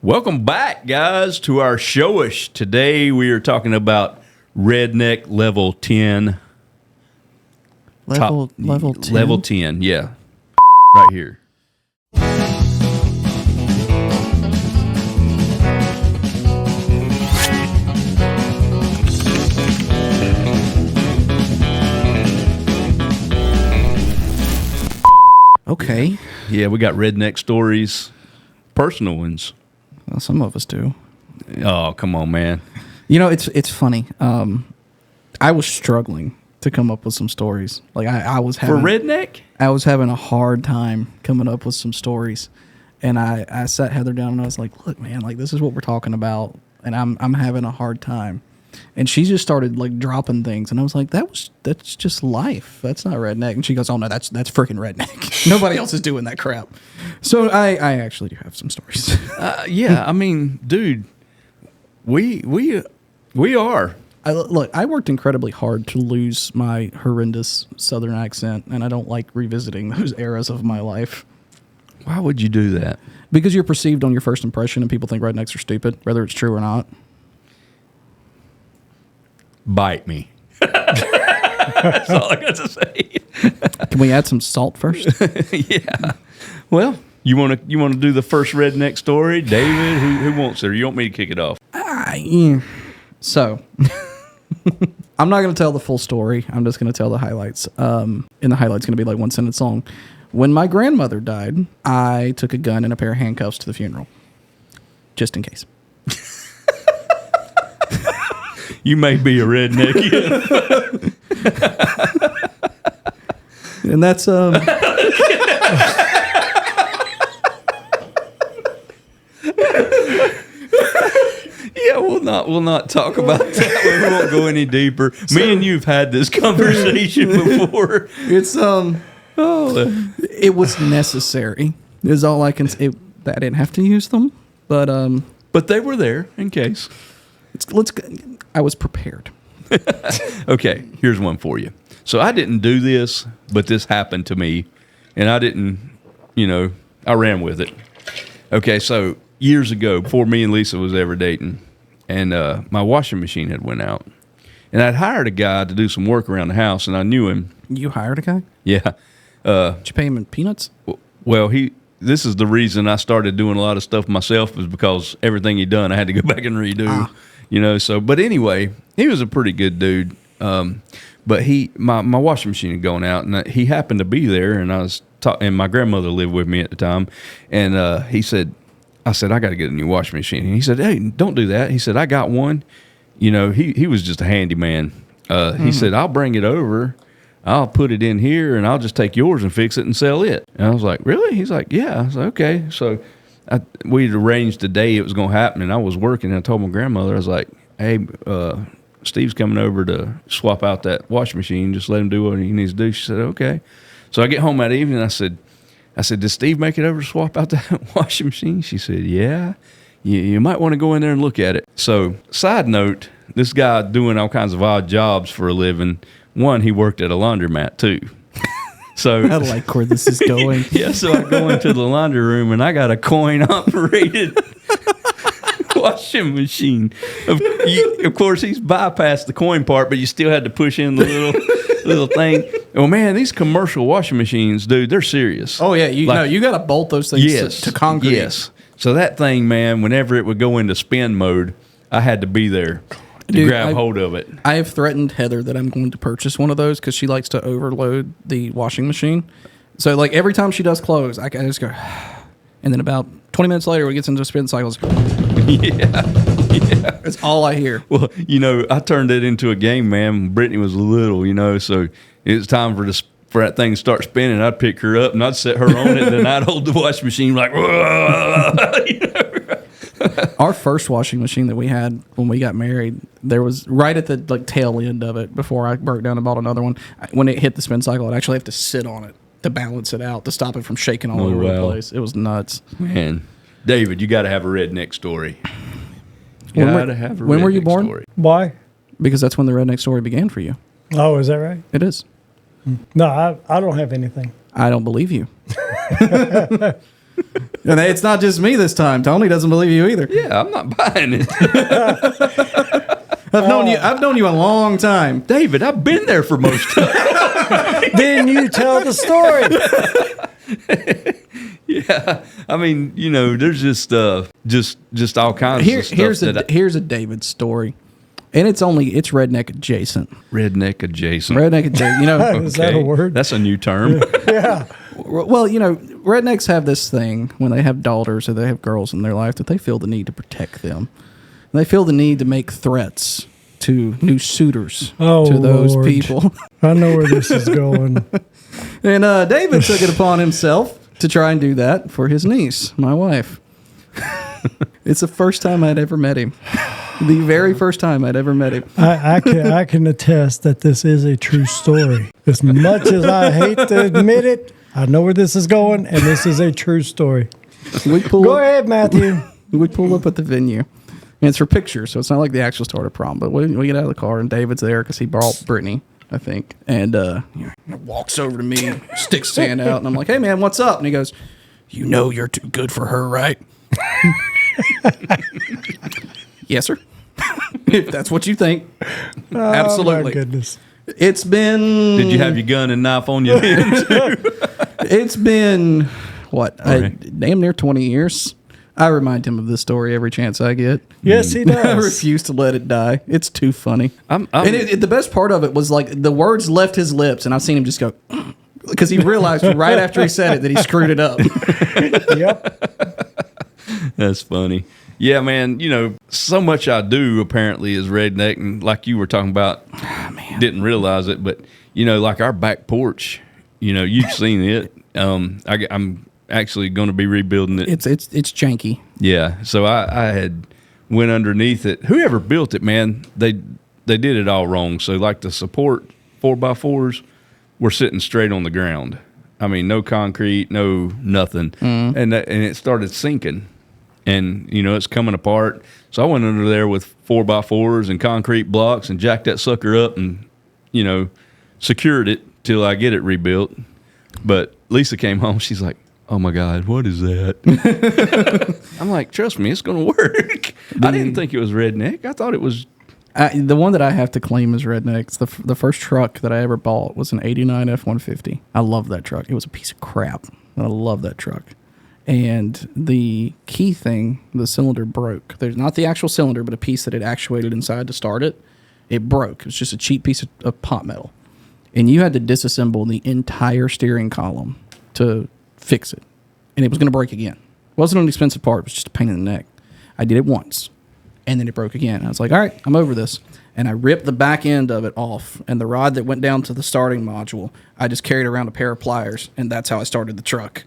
Welcome back, guys, to our showish. Today we are talking about Redneck Level 10. Level 10? Level 10, yeah. Right here. Okay. Yeah, we got redneck stories, personal ones. Well, some of us do. Oh, come on, man. You know, it's funny. I was struggling to come up with some stories. Like I was having For redneck? I was having a hard time coming up with some stories, and I sat Heather down and I was like, "Look, man, like this is what we're talking about, and I'm having a hard time." And she just started like dropping things, and I was like, "That's just life. That's not redneck." And she goes, "Oh no, that's freaking redneck. Nobody else is doing that crap." So I actually do have some stories. Yeah, I mean, dude, we are. Look, I worked incredibly hard to lose my horrendous Southern accent, and I don't like revisiting those eras of my life. Why would you do that? Because you're perceived on your first impression, and people think rednecks are stupid, whether it's true or not. Bite me. That's all I got to say. Can we add some salt first? Yeah. Well, you want to do the first redneck story, David? Who wants it? Or you want me to kick it off? So, I'm not going to tell the full story. I'm just going to tell the highlights. And the highlight's going to be like one sentence long. When my grandmother died, I took a gun and a pair of handcuffs to the funeral, just in case. You may be a redneck. And that's Yeah, we'll not talk about that. We won't go any deeper. Me and you've had this conversation before. It's it was necessary. Is all I can say. I didn't have to use them, But they were there in case. I was prepared. Okay, here's one for you. So I didn't do this, but this happened to me, and I didn't, I ran with it. Okay, so years ago, before me and Lisa was ever dating, and my washing machine had went out, and I'd hired a guy to do some work around the house, and I knew him. You hired a guy? Yeah. Did you pay him in peanuts? Well, this is the reason I started doing a lot of stuff myself, was because everything he'd done, I had to go back and redo. But anyway, he was a pretty good dude. But my washing machine had gone out, and he happened to be there, and and my grandmother lived with me at the time, and I said, I got to get a new washing machine. And he said, hey, don't do that. He said, I got one. He was just a handyman. He said, I'll bring it over. I'll put it in here, and I'll just take yours and fix it and sell it. And I was like, really? He's like, yeah. I was like, okay. So we'd arranged the day it was going to happen, and I was working, and I told my grandmother, I was like, hey, Steve's coming over to swap out that washing machine. Just let him do what he needs to do. She said, okay. So I get home that evening, and I said, did Steve make it over to swap out that washing machine? She said, yeah. You might want to go in there and look at it. So, side note, this guy doing all kinds of odd jobs for a living. One, he worked at a laundromat, too. So I like where this is going. Yeah, so I go into the laundry room, and I got a coin-operated washing machine. Of course, he's bypassed the coin part, but you still had to push in the little thing. Oh man, these commercial washing machines, dude, they're serious. Oh yeah, you got to bolt those things to concrete. Yes. So that thing, man, whenever it would go into spin mode, I had to be there to grab hold of it. I have threatened Heather that I'm going to purchase one of those because she likes to overload the washing machine. So like every time she does clothes, I just go, and then about 20 minutes later, when it gets into spin cycles. Yeah. That's all I hear. Well, I turned it into a game, man. Brittany was little, so it was time for that thing to start spinning. I'd pick her up and I'd set her on it, and then I'd hold the washing machine like, Our first washing machine that we had when we got married, there was right at the tail end of it before I broke down and bought another one. When it hit the spin cycle, I'd actually have to sit on it to balance it out, to stop it from shaking all over the place. It was nuts. Man, David, you got to have a redneck story. When were you born? Story. Why? Because that's when the redneck story began for you. Oh, is that right? It is. No, I don't have anything. I don't believe you. And it's not just me this time. Tony doesn't believe you either. Yeah, I'm not buying it. I've known you a long time. David, I've been there for most of it. Then you tell the story. Yeah. I mean, there's just all kinds of stuff. Here's a David story. And it's redneck adjacent. Redneck adjacent. Redneck adjacent. Is that a word? That's a new term. Yeah. Well, rednecks have this thing when they have daughters or they have girls in their life that they feel the need to protect them. And they feel the need to make threats to new suitors to those Lord. people. I know where this is going. And David took it upon himself to try and do that for his niece, my wife. It's the first time I'd ever met him. The very first time I'd ever met him. I can attest that this is a true story. As much as I hate to admit it, I know where this is going, and this is a true story. Go ahead, Matthew. We pull up at the venue. And it's for pictures, so it's not like the actual start of prom. But we get out of the car, and David's there because he brought Brittany, I think. And walks over to me, sticks his hand out, and I'm like, "Hey, man, what's up?" And he goes, "You're too good for her, right?" Yes, sir. If that's what you think. Absolutely. Oh, my goodness. It's been... Did you have your gun and knife on you then, too? It's been, damn near 20 years. I remind him of this story every chance I get. Yes, he does. I refuse to let it die. It's too funny. I'm And the best part of it was like the words left his lips, and I've seen him just go, because he realized right after he said it that he screwed it up. Yep. That's funny. Yeah, man, so much I do apparently is redneck, and like you were talking about, didn't realize it, but, like our back porch, you've seen it. I'm actually going to be rebuilding it. It's janky. Yeah, so I had went underneath it. Whoever built it, man, they did it all wrong. So like the support 4x4s were sitting straight on the ground. I mean, no concrete, no nothing, and it started sinking. And, it's coming apart. So I went under there with 4x4s and concrete blocks and jacked that sucker up and, secured it till I get it rebuilt. But Lisa came home. She's like, "Oh, my God, what is that?" I'm like, "Trust me, it's going to work." I didn't think it was redneck. I thought it was. The one that I have to claim is redneck. It's the first truck that I ever bought was an 89 F-150. I love that truck. It was a piece of crap. I love that truck. And the key thing, the cylinder broke. There's not the actual cylinder, but a piece that it actuated inside to start it. It broke. It was just a cheap piece of pot metal. And you had to disassemble the entire steering column to fix it. And it was going to break again. It wasn't an expensive part. It was just a pain in the neck. I did it once. And then it broke again. I was like, all right, I'm over this. And I ripped the back end of it off. And the rod that went down to the starting module, I just carried around a pair of pliers. And that's how I started the truck.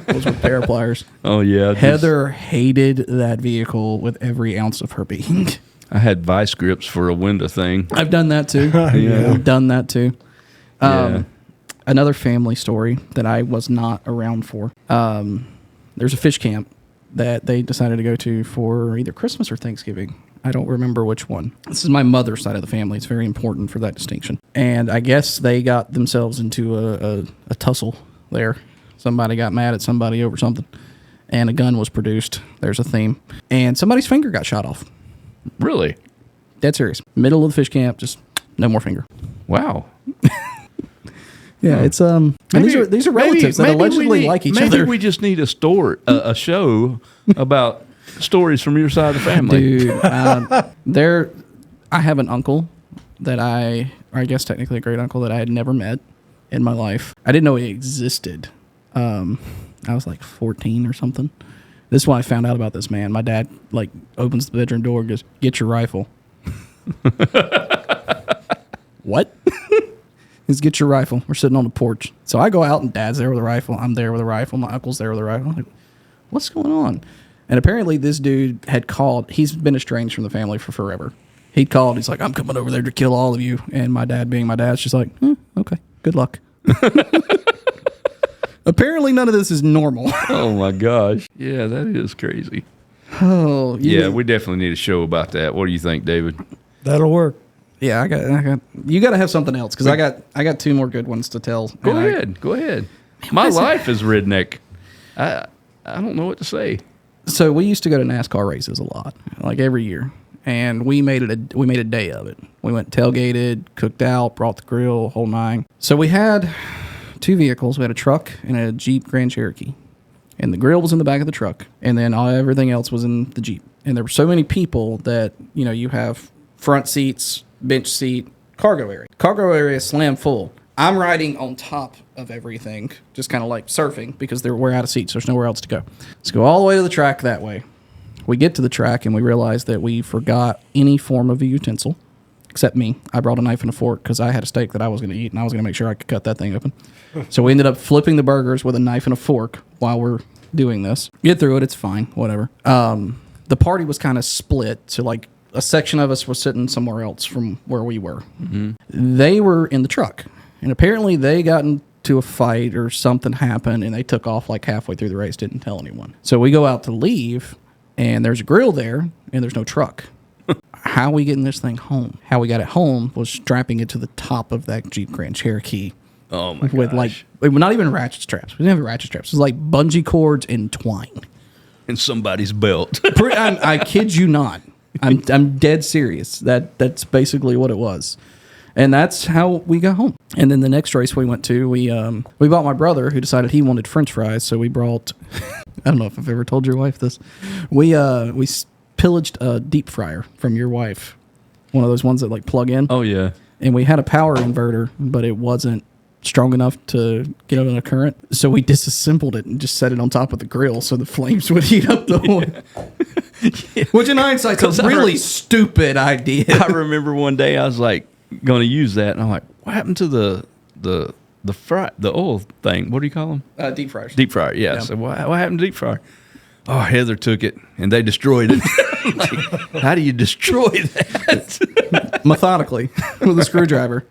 Those were a pair of pliers. Oh, yeah. Heather hated that vehicle with every ounce of her being. I had vice grips for a window thing. I've done that too. Yeah. I've done that too. Yeah. Another family story that I was not around for. There's a fish camp that they decided to go to for either Christmas or Thanksgiving. I don't remember which one. This is my mother's side of the family. It's very important for that distinction. And I guess they got themselves into a tussle there. Somebody got mad at somebody over something. And a gun was produced. There's a theme. And somebody's finger got shot off. Really? Dead serious. Middle of the fish camp, just no more finger. Wow. Yeah, it's and these are relatives that allegedly like each other. Maybe we just need a show about stories from your side of the family. Dude, I have an uncle that I guess technically a great uncle that I had never met in my life. I didn't know he existed. I was like 14 or something. This is why I found out about this man. My dad opens the bedroom door and goes, "Get your rifle." What? He's "Get your rifle." We're sitting on the porch. So I go out and Dad's there with a rifle. I'm there with a rifle. My uncle's there with a rifle. I'm like, what's going on? And apparently this dude had called. He's been estranged from the family for forever. He'd called. He's like, "I'm coming over there to kill all of you." And my dad, being my dad's just like, okay, good luck. Apparently none of this is normal. Oh, my gosh. Yeah, that is crazy. Oh, Yeah, we definitely need a show about that. What do you think, David? That'll work. Yeah, I got. You got to have something else because I got two more good ones to tell. Go ahead. My life is redneck. I don't know what to say. So we used to go to NASCAR races a lot, like every year, and we made a day of it. We went tailgated, cooked out, brought the grill, whole nine. So we had 2 vehicles. We had a truck and a Jeep Grand Cherokee, and the grill was in the back of the truck, and then everything else was in the Jeep. And there were so many people that you have front seats, bench seat, cargo area. Cargo area is slam full. I'm riding on top of everything, just kind of like surfing because we're out of seats. There's nowhere else to go. Let's go all the way to the track that way. We get to the track and we realize that we forgot any form of a utensil, except me. I brought a knife and a fork because I had a steak that I was going to eat and I was going to make sure I could cut that thing open. So we ended up flipping the burgers with a knife and a fork while we're doing this. Get through it. It's fine. Whatever. The party was kind of split. So like a section of us was sitting somewhere else from where we were. Mm-hmm. They were in the truck. And apparently they got into a fight or something happened, and they took off like halfway through the race, didn't tell anyone. So we go out to leave, and there's a grill there, and there's no truck. How are we getting this thing home? How we got it home was strapping it to the top of that Jeep Grand Cherokee. Oh, my gosh. With not even ratchet straps. We didn't have ratchet straps. It was like bungee cords and twine. In somebody's belt. I kid you not. I'm dead serious. That's basically what it was. And that's how we got home. And then the next race we went to, we bought my brother, who decided he wanted French fries. So we brought, I don't know if I've ever told your wife this. We pillaged a deep fryer from your wife, one of those ones that like plug in. Oh yeah. And we had a power inverter, but it wasn't strong enough to get out in a current. So we disassembled it and just set it on top of the grill so the flames would heat up the oil. Yeah. Which in hindsight is a really stupid idea. I remember one day I was like, going to use that, and I'm like, what happened to the oil thing? What do you call them? Deep fryers. Deep fryer, yeah. So what happened to deep fryer? Oh, Heather took it and they destroyed it. Like, how do you destroy that? Methodically with a screwdriver.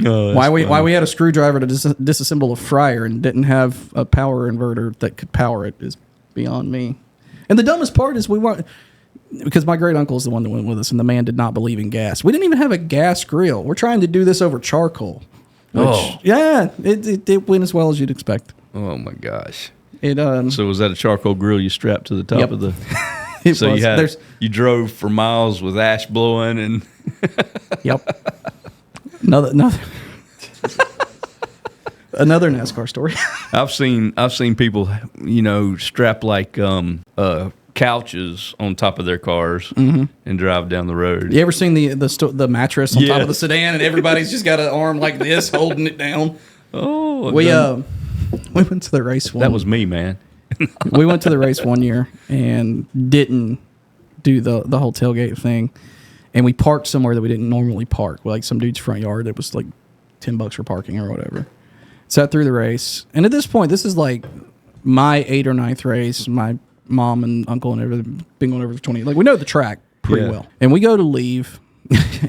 Oh, why we had a screwdriver to disassemble a fryer and didn't have a power inverter that could power it is beyond me. And the dumbest part is because my great uncle is the one that went with us, and the man did not believe in gas. We didn't even have a gas grill. We're trying to do this over charcoal. It went as well as you'd expect. Oh my gosh! So was that a charcoal grill you strapped to the top of the? You drove for miles with ash blowing and. Yep. Another NASCAR story. I've seen people, strap like couches on top of their cars and drive down the road. You ever seen the mattress on top of the sedan and everybody's just got an arm like this holding it down? Oh, we went to the race one. That was me, man. We went to the race one year and didn't do the whole tailgate thing, and we parked somewhere that we didn't normally park, like some dude's front yard. It was like $10 for parking or whatever. Sat through the race, and at this point, this is like my 8th or 9th race. My mom and uncle and everything been going over for 20. Like we know the track pretty well, and we go to leave.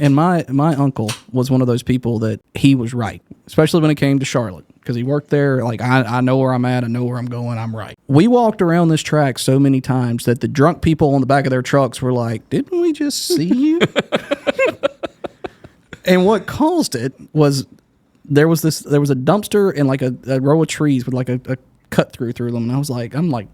And my uncle was one of those people that he was right, especially when it came to Charlotte, because he worked there. Like, I know where I'm at. I know where I'm going. I'm right. We walked around this track so many times that the drunk people on the back of their trucks were like, didn't we just see you? And what caused it was there was a dumpster and like a row of trees with like a cut through them. And I'm like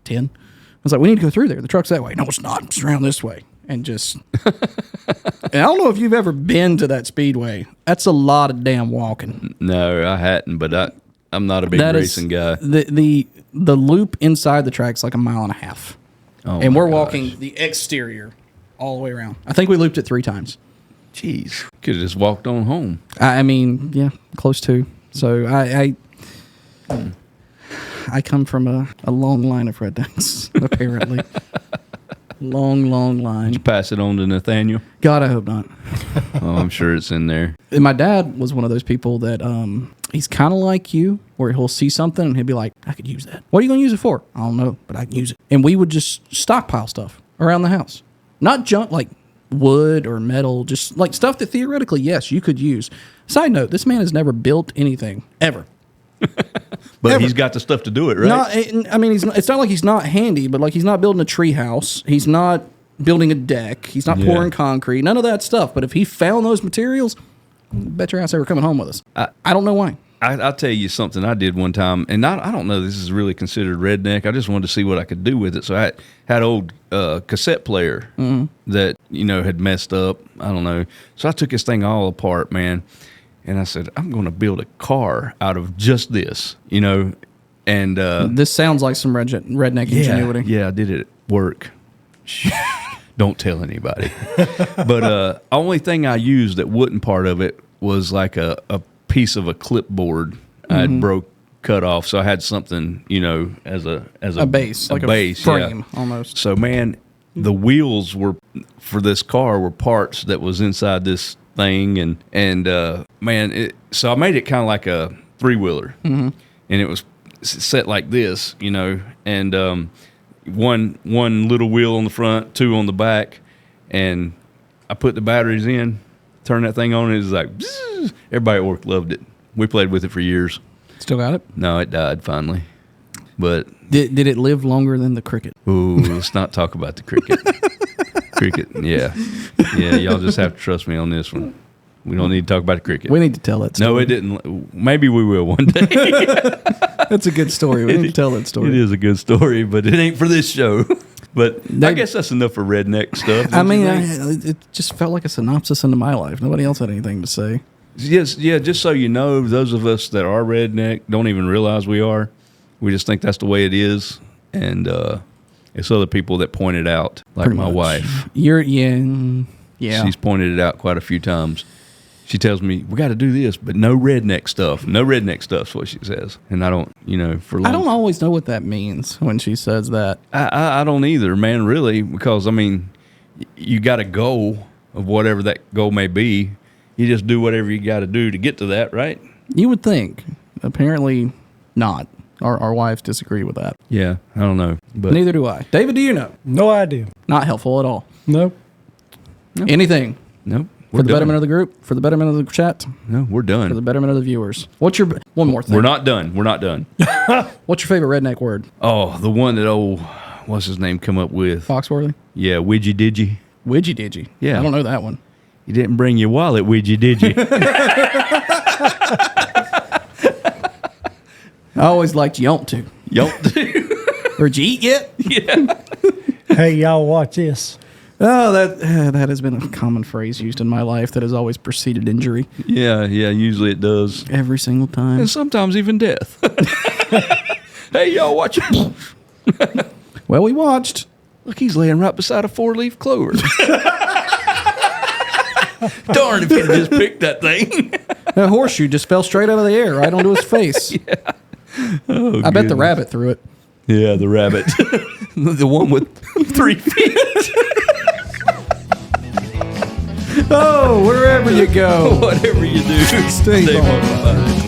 10. I was like, we need to go through there. The truck's that way. No, it's not. It's around this way. And just, and I don't know if you've ever been to that speedway. That's a lot of damn walking. No, I hadn't, but I'm not a big racing guy. The loop inside the track's like 1.5 miles. Oh, and we're walking the exterior all the way around. I think we looped it 3 times. Jeez. Could have just walked on home. I mean, yeah, close to. So I come from a long line of rednecks, apparently. Long line. Did you pass it on to Nathaniel? God, I hope not. Oh, I'm sure it's in there. And my dad was one of those people that he's kind of like you, where he'll see something and he'll be like, I could use that. What are you going to use it for? I don't know, but I can use it. And we would just stockpile stuff around the house. Not junk like wood or metal, just like stuff that theoretically, yes, you could use. Side note, this man has never built anything, ever. But Ever. He's got the stuff to do it, right? It's not like he's not handy, but like he's not building a tree house. He's not building a deck. He's not pouring concrete. None of that stuff. But if he found those materials, bet your ass they were coming home with us. I don't know why. I'll tell you something I did one time, and I don't know if this is really considered redneck. I just wanted to see what I could do with it. So I had an old cassette player that, had messed up. I don't know. So I took this thing all apart, man, and I said, I'm going to build a car out of just this, and this sounds like some redneck ingenuity. Yeah, I did it at work. Don't tell anybody. But only thing I used that wasn't part of it was like a piece of a clipboard I had cut off, so I had something, as a base, like a frame, almost. So, man, the wheels for this car were parts that was inside this thing, and man, so I made it kind of like a 3-wheeler, and it was set like this, and one little wheel on the front, 2 on the back, and I put the batteries in, turned that thing on, and it was like, bzzz. Everybody at work loved it. We played with it for years. Still got it? No, it died finally. But did it live longer than the Cricket? Ooh, let's not talk about the Cricket. Cricket, yeah. Y'all just have to trust me on this one. We don't need to talk about the Cricket. We need to tell it. No, it didn't. Maybe we will one day. That's a good story. We need to tell that story. It is a good story, but it ain't for this show. But I guess that's enough for redneck stuff. I mean, it just felt like a synopsis into my life. Nobody else had anything to say. Yes, yeah, just so you know, those of us that are redneck don't even realize we are. We just think that's the way it is. And it's other people that point it out, like Pretty my much. wife. Yeah. She's pointed it out quite a few times. She tells me, we got to do this, but no redneck stuff. No redneck stuff's what she says. And I don't, for long. I don't always know what that means when she says that. I don't either, man, really, because, you got a goal of whatever that goal may be. You just do whatever you got to do to get to that, right? You would think. Apparently not. Our wives disagree with that. Yeah, I don't know. But neither do I. David, do you know? No idea. Not helpful at all. Nope. Anything? Nope. For the betterment of the group? For the betterment of the chat? No, we're done. For the betterment of the viewers. What's your... One more thing. We're not done. What's your favorite redneck word? Oh, the one that what's his name come up with? Foxworthy? Yeah, Widgy Didgy. Widgy Didgy? Yeah. I don't know that one. You didn't bring your wallet, Widgy, did you? I always liked yomp to. Yomp to. Or did you eat yet? Yeah. Hey, y'all watch this. Oh, that has been a common phrase used in my life that has always preceded injury. Yeah, usually it does. Every single time. And sometimes even death. Hey, y'all watch it. Well, we watched. Look, he's laying right beside a 4-leaf clover. Darn if he just picked that thing. That horseshoe just fell straight out of the air right onto his face. Yeah. I bet the rabbit threw it. Yeah, the rabbit. The one with 3 feet. Oh, wherever you go. Whatever you do, Stay modified.